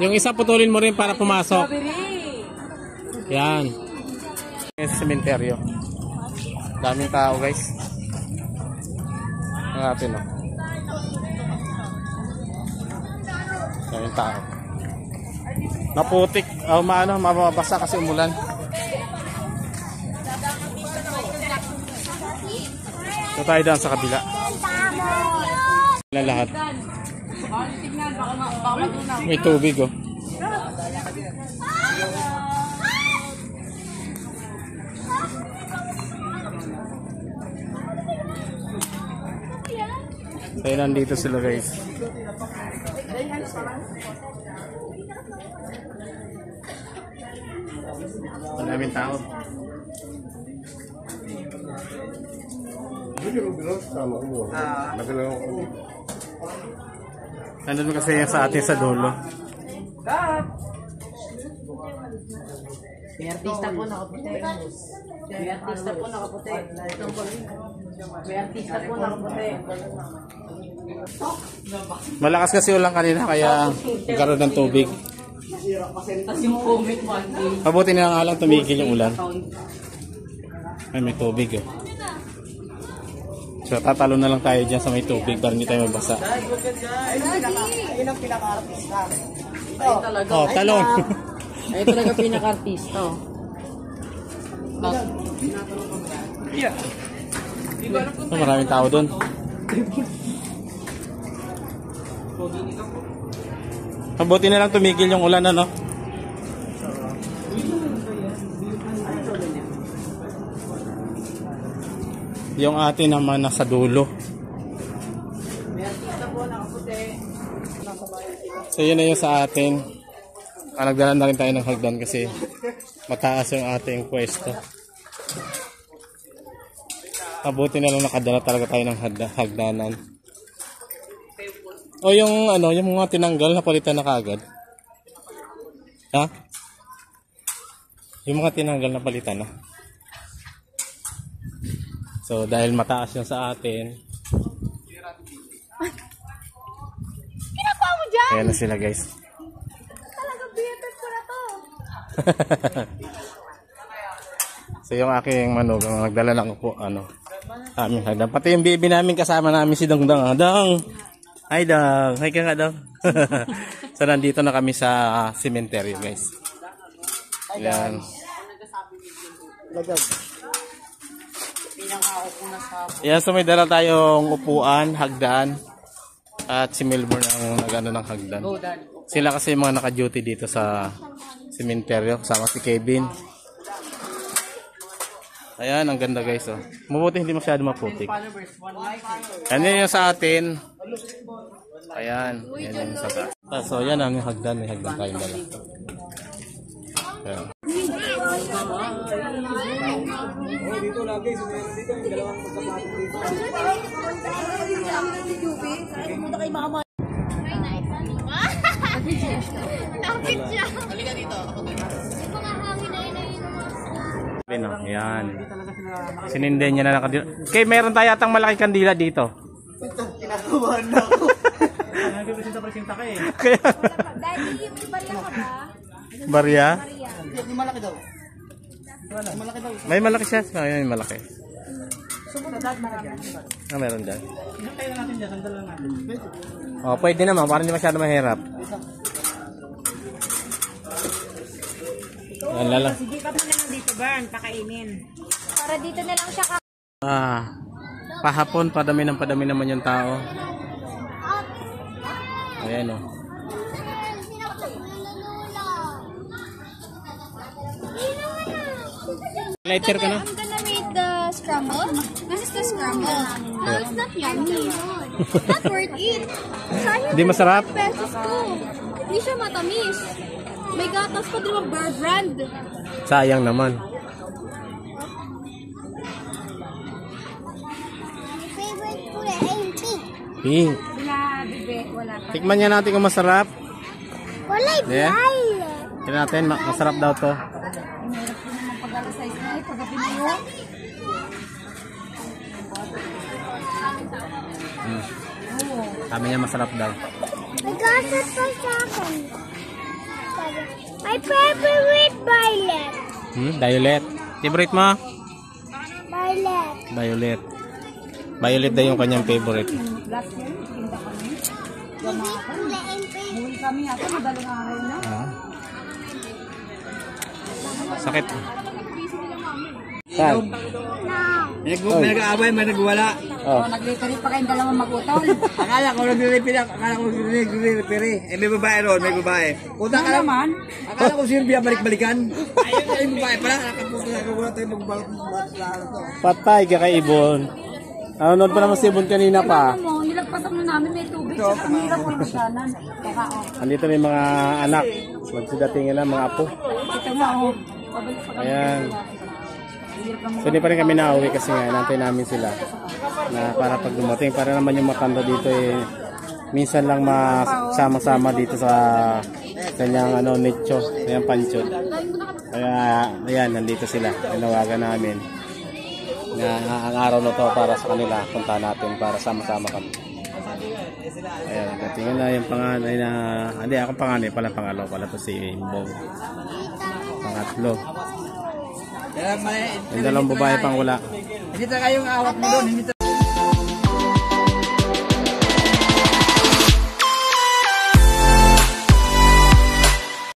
Yung isa putulin mo rin para pumasok. Yan. Yung sementeryo. Daming tao guys. Ang natin o. Daming tao. Naputik. Mababasa kasi umulan. So tayo daan sa kabila. Lahat. May tubig oh. Kaya nandito sila guys. Maraming tao. Nandun kasi sa atin sa dulo. May artista po nakaputi. May artista po nakaputi. May artista po nakaputi. Malakas kasi ulan kanina kaya nagkaroon ng tubig. Tapos yung comment mo. Mabuti na nga lang tumigil yung ulan. Ay may tubig oh. So tatalo na lang tayo dyan sa may tubig para hindi tayo mabasa. Ayun ang pinaka-artista. Oh, talon. Ayun talaga pinaka-artista. Yeah. So, maraming tao doon. Mabuti na lang tumigil yung ulan ano. Yung atin naman nasa dulo. So yun na yung sa atin. Nagdala na rin tayo ng hagdan kasi mataas yung ating pwesto. Mabuti na lang nakadala talaga tayo ng hagdanan. O yung ano, yung mga tinanggal napalitan na kaagad. Ha? Yung mga tinanggal napalitan na. So dahil mataas yung sa atin. Ginagawa mo dyan? Ayan na sila guys. Talaga BFF ko na to. So yung aking manok, nagdala lang po ano. Aming hagdan. Pati yung baby namin kasama namin si Dangdang. Dang! Hi Dang! Hi ka nga Dang! So nandito na kami sa cementerio guys. Ayan. Ayan, so may dala tayong upuan, hagdan. At si Melbourne ang nagano ng hagdan. Sila kasi mga naka-duty dito sa cementerio. Kasama si Kevin. Ayan, ang ganda guys oh. Mabuti hindi masyado maputik. Ano yung sa atin? Ayan, yan yung sa taas. So yan ang hagdan, may hagdan tayong dala. Ayan. Dito lagi, dito yung dalawang magkapatid dito. Lapit siya. Halika dito. Mga hangin na yun. Pino, yan. Sininde niya na nakadila. Okay, meron tayo atang malaking kandila dito. Kinakabahan na ako. Nagpresenta ka eh. Dahil yung barya ka ba? Barya? Yung malaki daw. Malaki daw. May malaki siya. Ayun, may malaki. Meron dyan. Kaya natin dyan, sandal lang natin. Oh, pwede naman, para hindi masyado mahirap. Yan lang. Sige ka muna lang dito, Bern, pakainin. Para dito na lang siya Pahapon, padami naman yung tao. Ayan o. Lighter ka na? I'm gonna make the scramble. This is the scramble. No, it's not yummy. Not worth it. Sayang Hindi masarap? 5 pesos ko. Hindi siya matamis. May gatas pa din Bear Brand. Sayang naman. Favorite kulay ay pink. Pink. Wala, bibe, wala pa. Tikman niya natin kung masarap. Kulay Yeah. violet. Tignan natin, masarap daw to. Pag-size na ito, gabi na yun. Sabi niya masarap daw. May gatas pa sa akin. My favorite violet. Violet. Favorite mo? Violet. Violet. Violet daw yung kanyang favorite. Last year, tinda kami. Hindi kulay and pink. Uwi kami ata, madaling araw na. Ah. Sakit. Saan? No. May nag-aabay, may nagwala. Oh. Nag-referee pa kayong dalawang magutol. Akala ko nag-referee, akala ko nag-referee. Eh, may babae ron, may babae. Punta Ano ka lang. naman? Akala ko sino balik-balikan. Ayun, ay babae pala. Nakapunta na wala tayo magbalik sa ano to. Patay ka kay Ibon. Nanonood pa naman si Ibon kanina pa. Ano mo, nilagpasan mo namin may tubig sa kanila po masyanan. Baka oh. Andito may mga anak. Magsidatingin lang mga apo. Ito nga oh. Pabalik pa kami. Ayan. So hindi pa rin kami nauwi kasi nga nantay namin sila na para pag dumating para naman yung matanda dito eh minsan lang masama-sama dito sa kanyang nicho, kanyang pancho. Kaya ayan, nandito sila. Tinawagan namin na ang araw na to para sa kanila punta natin para sama-sama kami. Ayan, tingnan na yung panganay na hindi ako panganay pala, pangalaw pala to si Imbong. Pangatlo. Yung dalawang babae pang wala. Hindi talaga yung awat mo doon. Hindi